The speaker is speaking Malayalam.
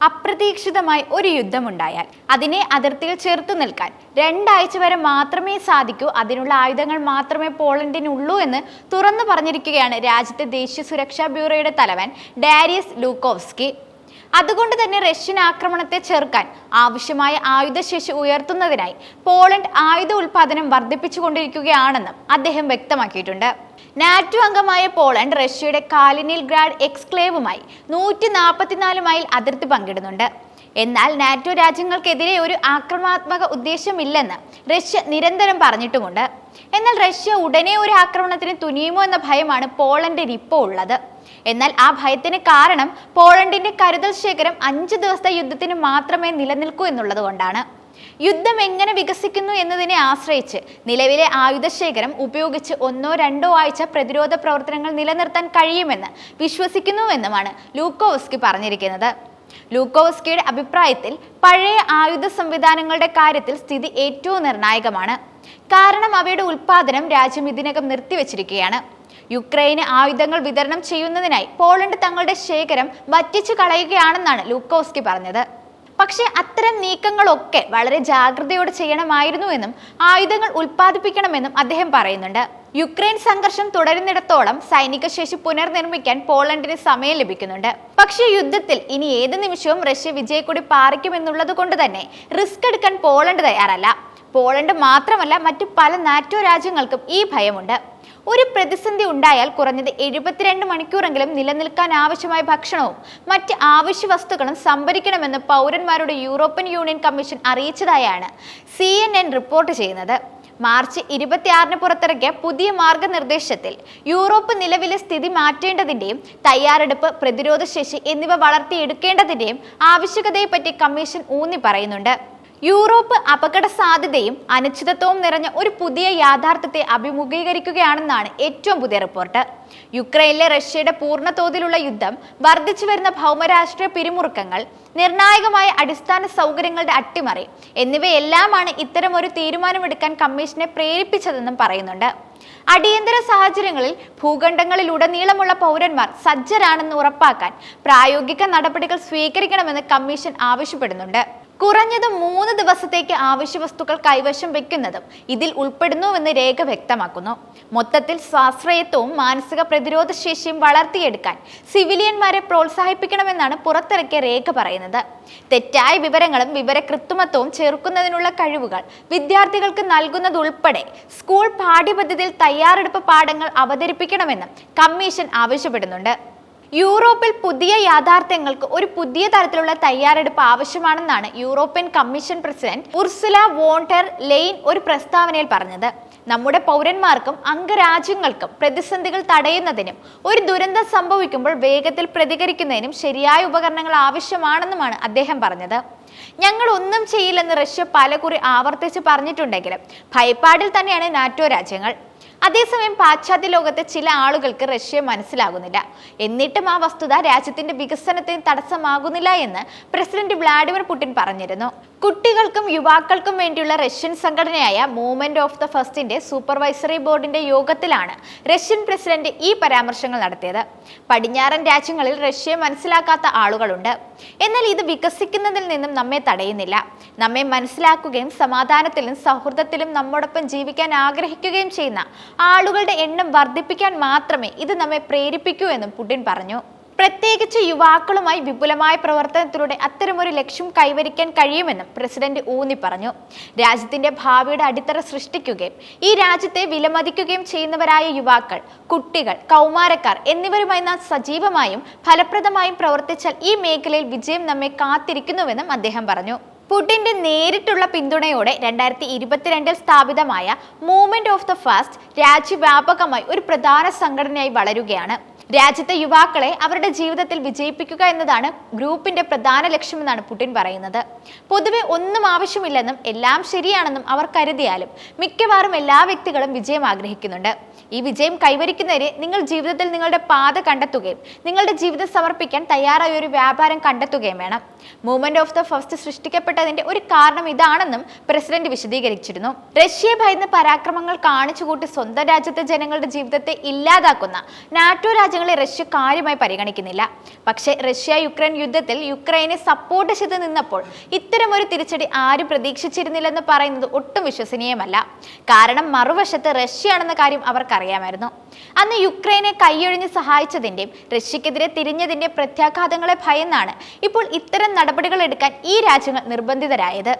അപ്രതീക്ഷിതമായി ഒരു യുദ്ധമുണ്ടായാൽ അതിനെ അതിർത്തിയിൽ ചെറുത്തു നിൽക്കാൻ 2 ആഴ്ച വരെ മാത്രമേ സാധിക്കൂ, അതിനുള്ള ആയുധങ്ങൾ മാത്രമേ പോളണ്ടിനുള്ളൂ എന്ന് തുറന്നു പറഞ്ഞിരിക്കുകയാണ് രാജ്യത്തെ ദേശീയ സുരക്ഷാ ബ്യൂറോയുടെ തലവൻ ഡാരിയസ് ലൂക്കോവ്സ്കി. അതുകൊണ്ട് തന്നെ റഷ്യൻ ആക്രമണത്തെ ചെറുക്കാൻ ആവശ്യമായ ആയുധശേഷി ഉയർത്തുന്നതിനായി പോളണ്ട് ആയുധ ഉൽപാദനം വർദ്ധിപ്പിച്ചുകൊണ്ടിരിക്കുകയാണെന്നും അദ്ദേഹം വ്യക്തമാക്കിയിട്ടുണ്ട്. നാറ്റോ അംഗമായ പോളണ്ട് റഷ്യയുടെ കാലിനിൻഗ്രാഡ് എക്സ്ക്ലേവുമായി 144 മൈൽ അതിർത്തി പങ്കിടുന്നുണ്ട്. എന്നാൽ നാറ്റോ രാജ്യങ്ങൾക്കെതിരെ ഒരു ആക്രമണാത്മക ഉദ്ദേശമില്ലെന്ന് റഷ്യ നിരന്തരം പറഞ്ഞിട്ടുമുണ്ട്. എന്നാൽ റഷ്യ ഉടനെ ഒരു ആക്രമണത്തിന് തുനിയുമോ എന്ന ഭയമാണ് പോളണ്ടിന് ഇപ്പോൾ ഉള്ളത്. എന്നാൽ ആ ഭയത്തിന് കാരണം പോളണ്ടിന്റെ കരുതൽ ശേഖരം 5 ദിവസത്തെ യുദ്ധത്തിന് മാത്രമേ നിലനിൽക്കൂ എന്നുള്ളത് കൊണ്ടാണ്. യുദ്ധം എങ്ങനെ വികസിക്കുന്നു എന്നതിനെ ആശ്രയിച്ച് നിലവിലെ ആയുധശേഖരം ഉപയോഗിച്ച് 1-2 ആഴ്ച പ്രതിരോധ പ്രവർത്തനങ്ങൾ നിലനിർത്താൻ കഴിയുമെന്ന് വിശ്വസിക്കുന്നുവെന്നുമാണ് ലൂക്കോവ്സ്കി പറഞ്ഞിരിക്കുന്നത്. ലൂക്കോവ്സ്കിയുടെ അഭിപ്രായത്തിൽ പഴയ ആയുധ സംവിധാനങ്ങളുടെ കാര്യത്തിൽ സ്ഥിതി ഏറ്റവും നിർണായകമാണ്. കാരണം അവയുടെ ഉൽപാദനം രാജ്യം ഇതിനകം നിർത്തിവെച്ചിരിക്കുകയാണ്. യുക്രൈന് ആയുധങ്ങൾ വിതരണം ചെയ്യുന്നതിനായി പോളണ്ട് തങ്ങളുടെ ശേഖരം വറ്റിച്ചു കളയുകയാണെന്നാണ് ലൂക്കോവ്സ്കി പറഞ്ഞത്. പക്ഷേ അത്തരം നീക്കങ്ങളൊക്കെ വളരെ ജാഗ്രതയോടെ ചെയ്യണമായിരുന്നുവെന്നും ആയുധങ്ങൾ ഉൽപ്പാദിപ്പിക്കണമെന്നും അദ്ദേഹം പറയുന്നുണ്ട്. യുക്രൈൻ സംഘർഷം തുടരുന്നിടത്തോളം സൈനിക ശേഷി പുനർനിർമ്മിക്കാൻ പോളണ്ടിന് സമയം ലഭിക്കുന്നുണ്ട്. പക്ഷേ യുദ്ധത്തിൽ ഇനി ഏത് നിമിഷവും റഷ്യ വിജയക്കൊടി പാറിക്കുമെന്നുള്ളത് കൊണ്ട് തന്നെ റിസ്ക് എടുക്കാൻ പോളണ്ട് തയ്യാറല്ല. പോളണ്ട് മാത്രമല്ല, മറ്റു പല നാറ്റോ രാജ്യങ്ങൾക്കും ഈ ഭയമുണ്ട്. ഒരു പ്രതിസന്ധി ഉണ്ടായാൽ കുറഞ്ഞത് 72 മണിക്കൂറെങ്കിലും നിലനിൽക്കാൻ ആവശ്യമായ ഭക്ഷണവും മറ്റ് ആവശ്യ വസ്തുക്കളും സംഭരിക്കണമെന്ന് പൗരന്മാരുടെ യൂറോപ്യൻ യൂണിയൻ കമ്മീഷൻ അറിയിച്ചതായാണ് CNN റിപ്പോർട്ട് ചെയ്യുന്നത്. മാർച്ച് 26-ന് പുറത്തിറക്കിയ പുതിയ മാർഗനിർദ്ദേശത്തിൽ യൂറോപ്പ് നിലവിലെ സ്ഥിതി മാറ്റേണ്ടതിന്റെയും തയ്യാറെടുപ്പ്, പ്രതിരോധ ശേഷി എന്നിവ വളർത്തിയെടുക്കേണ്ടതിന്റെയും ആവശ്യകതയെപ്പറ്റി കമ്മീഷൻ ഊന്നി പറയുന്നുണ്ട്. യൂറോപ്പ് അപകട സാധ്യതയും അനിശ്ചിതത്വവും നിറഞ്ഞ ഒരു പുതിയ യാഥാർത്ഥ്യത്തെ അഭിമുഖീകരിക്കുകയാണെന്നാണ് ഏറ്റവും പുതിയ റിപ്പോർട്ട്. യുക്രൈനിലെ റഷ്യയുടെ പൂർണ്ണ തോതിലുള്ള യുദ്ധം, വർദ്ധിച്ചു വരുന്ന ഭൗമരാഷ്ട്രീയ പിരിമുറുക്കങ്ങൾ, നിർണായകമായ അടിസ്ഥാന സൗകര്യങ്ങളുടെ അട്ടിമറി എന്നിവയെല്ലാമാണ് ഇത്തരമൊരു തീരുമാനമെടുക്കാൻ കമ്മീഷനെ പ്രേരിപ്പിച്ചതെന്നും പറയുന്നുണ്ട്. അടിയന്തര സാഹചര്യങ്ങളിൽ ഭൂഖണ്ഡങ്ങളിലുടനീളമുള്ള പൗരന്മാർ സജ്ജരാണെന്ന് ഉറപ്പാക്കാൻ പ്രായോഗിക നടപടികൾ സ്വീകരിക്കണമെന്ന് കമ്മീഷൻ ആവശ്യപ്പെടുന്നുണ്ട്. കുറഞ്ഞത് 3 ദിവസത്തേക്ക് ആവശ്യ വസ്തുക്കൾ കൈവശം വെക്കുന്നതും ഇതിൽ ഉൾപ്പെടുന്നുവെന്ന് രേഖ വ്യക്തമാക്കുന്നു. മൊത്തത്തിൽ സ്വാശ്രയത്വവും മാനസിക പ്രതിരോധ ശേഷിയും വളർത്തിയെടുക്കാൻ സിവിലിയന്മാരെ പ്രോത്സാഹിപ്പിക്കണമെന്നാണ് പുറത്തിറക്കിയ രേഖ പറയുന്നത്. തെറ്റായ വിവരങ്ങളും വിവരകൃത്രിമത്വവും ചെറുക്കുന്നതിനുള്ള കഴിവുകൾ വിദ്യാർത്ഥികൾക്ക് നൽകുന്നതുൾപ്പെടെ സ്കൂൾ പാഠ്യപദ്ധതിയിൽ തയ്യാറെടുപ്പ് പാഠങ്ങൾ അവതരിപ്പിക്കണമെന്നും കമ്മീഷൻ ആവശ്യപ്പെടുന്നുണ്ട്. യൂറോപ്പിൽ പുതിയ യാഥാർത്ഥ്യങ്ങൾക്ക് ഒരു പുതിയ തരത്തിലുള്ള തയ്യാറെടുപ്പ് ആവശ്യമാണെന്നാണ് European Commission president Ursula von der Leyen ഒരു പ്രസ്താവനയിൽ പറഞ്ഞത്. നമ്മുടെ പൗരന്മാർക്കും അംഗരാജ്യങ്ങൾക്കും പ്രതിസന്ധികൾ തടയുന്നതിനും ഒരു ദുരന്തം സംഭവിക്കുമ്പോൾ വേഗത്തിൽ പ്രതികരിക്കുന്നതിനും ശരിയായ ഉപകരണങ്ങൾ ആവശ്യമാണെന്നുമാണ് അദ്ദേഹം പറഞ്ഞത്. ഞങ്ങൾ ഒന്നും ചെയ്യില്ലെന്ന് റഷ്യ പലകുറി ആവർത്തിച്ച് പറഞ്ഞിട്ടുണ്ടെങ്കിലും ഭയപ്പാടിൽ തന്നെയാണ് നാറ്റോ രാജ്യങ്ങൾ. അതേസമയം പാശ്ചാത്യ ലോകത്തെ ചില ആളുകൾക്ക് റഷ്യയെ മനസ്സിലാകുന്നില്ല. എന്നിട്ടും ആ വസ്തുത രാജ്യത്തിന്റെ വികസനത്തിന് തടസ്സമാകുന്നില്ല എന്ന് പ്രസിഡന്റ് വ്ളാഡിമിർ പുടിൻ പറഞ്ഞിരുന്നു. കുട്ടികൾക്കും യുവാക്കൾക്കും വേണ്ടിയുള്ള റഷ്യൻ സംഘടനയായ മൂവ്മെന്റ് ഓഫ് ദ ഫസ്റ്റിന്റെ സൂപ്പർവൈസറി ബോർഡിന്റെ യോഗത്തിലാണ് റഷ്യൻ പ്രസിഡന്റ് ഈ പരാമർശങ്ങൾ നടത്തിയത്. പടിഞ്ഞാറൻ രാജ്യങ്ങളിൽ റഷ്യയെ മനസ്സിലാക്കാത്ത ആളുകളുണ്ട്. എന്നാൽ ഇത് വികസിക്കുന്നതിൽ നിന്നും നമ്മെ തടയുന്നില്ല. നമ്മെ മനസ്സിലാക്കുകയും സമാധാനത്തിലും സൗഹൃദത്തിലും നമ്മോടൊപ്പം ജീവിക്കാൻ ആഗ്രഹിക്കുകയും ചെയ്യുന്ന ആളുകളുടെ എണ്ണം വർദ്ധിപ്പിക്കാൻ മാത്രമേ ഇത് നമ്മെ പ്രേരിപ്പിക്കൂ എന്നും പുടിൻ പറഞ്ഞു. പ്രത്യേകിച്ച് യുവാക്കളുമായി വിപുലമായ പ്രവർത്തനത്തിലൂടെ അത്തരമൊരു ലക്ഷ്യം കൈവരിക്കാൻ കഴിയുമെന്നും പ്രസിഡന്റ് ഊന്നി പറഞ്ഞു. രാജ്യത്തിന്റെ ഭാവിയുടെ അടിത്തറ സൃഷ്ടിക്കുകയും ഈ രാജ്യത്തെ വിലമതിക്കുകയും ചെയ്യുന്നവരായ യുവാക്കൾ, കുട്ടികൾ, കൗമാരക്കാർ എന്നിവരുമായി നാം സജീവമായും ഫലപ്രദമായും പ്രവർത്തിച്ചാൽ ഈ മേഖലയിൽ വിജയം നമ്മെ കാത്തിരിക്കുന്നുവെന്നും അദ്ദേഹം പറഞ്ഞു. പുടിന്റെ നേരിട്ടുള്ള പിന്തുണയോടെ 2022-ൽ സ്ഥാപിതമായ മൂവ്മെന്റ് ഓഫ് ദ ഫസ്റ്റ് രാജ്യവ്യാപകമായി ഒരു പ്രധാന സംഘടനയായി വളരുകയാണ്. രാജ്യത്തെ യുവാക്കളെ അവരുടെ ജീവിതത്തിൽ വിജയിപ്പിക്കുക എന്നതാണ് ഗ്രൂപ്പിന്റെ പ്രധാന ലക്ഷ്യമെന്നാണ് പുടിൻ പറയുന്നത്. പൊതുവെ ഒന്നും ആവശ്യമില്ലെന്നും എല്ലാം ശരിയാണെന്നും അവർ കരുതിയാലും മിക്കവാറും എല്ലാ വ്യക്തികളും വിജയം ആഗ്രഹിക്കുന്നുണ്ട്. ഈ വിജയം കൈവരിക്കുന്നതിന് നിങ്ങൾ ജീവിതത്തിൽ നിങ്ങളുടെ പാത കണ്ടെത്തുകയും നിങ്ങളുടെ ജീവിതം സമർപ്പിക്കാൻ തയ്യാറായ ഒരു വ്യാപാരം കണ്ടെത്തുകയും വേണം. മൂവ്മെന്റ് ഓഫ് ദ ഫസ്റ്റ് സൃഷ്ടിക്കപ്പെട്ടതിന്റെ ഒരു കാരണം ഇതാണെന്നും പ്രസിഡന്റ് വിശദീകരിച്ചിരുന്നു. റഷ്യയെ ഭയന്ന് പരാക്രമങ്ങൾ കാണിച്ചുകൂട്ടി സ്വന്തം രാജ്യത്തെ ജനങ്ങളുടെ ജീവിതത്തെ ഇല്ലാതാക്കുന്ന നാറ്റോ രാജ്യങ്ങൾ രാജ്യങ്ങളെ റഷ്യ കാര്യമായി പരിഗണിക്കുന്നില്ല. പക്ഷേ റഷ്യ യുക്രൈൻ യുദ്ധത്തിൽ യുക്രൈനെ സപ്പോർട്ട് ചെയ്ത് നിന്നപ്പോൾ ഇത്തരമൊരു തിരിച്ചടി ആരും പ്രതീക്ഷിച്ചിരുന്നില്ലെന്ന് പറയുന്നത് ഒട്ടും വിശ്വസനീയമല്ല. കാരണം മറുവശത്ത് റഷ്യയാണെന്ന കാര്യം അവർക്കറിയാമായിരുന്നു. അന്ന് യുക്രൈനെ കൈയൊഴിഞ്ഞ് സഹായിച്ചതിന്റെയും റഷ്യക്കെതിരെ തിരിഞ്ഞതിന്റെ പ്രത്യാഘാതങ്ങളെ ഭയന്നാണ് ഇപ്പോൾ ഇത്തരം നടപടികൾ എടുക്കാൻ ഈ രാജ്യങ്ങൾ നിർബന്ധിതരായത്.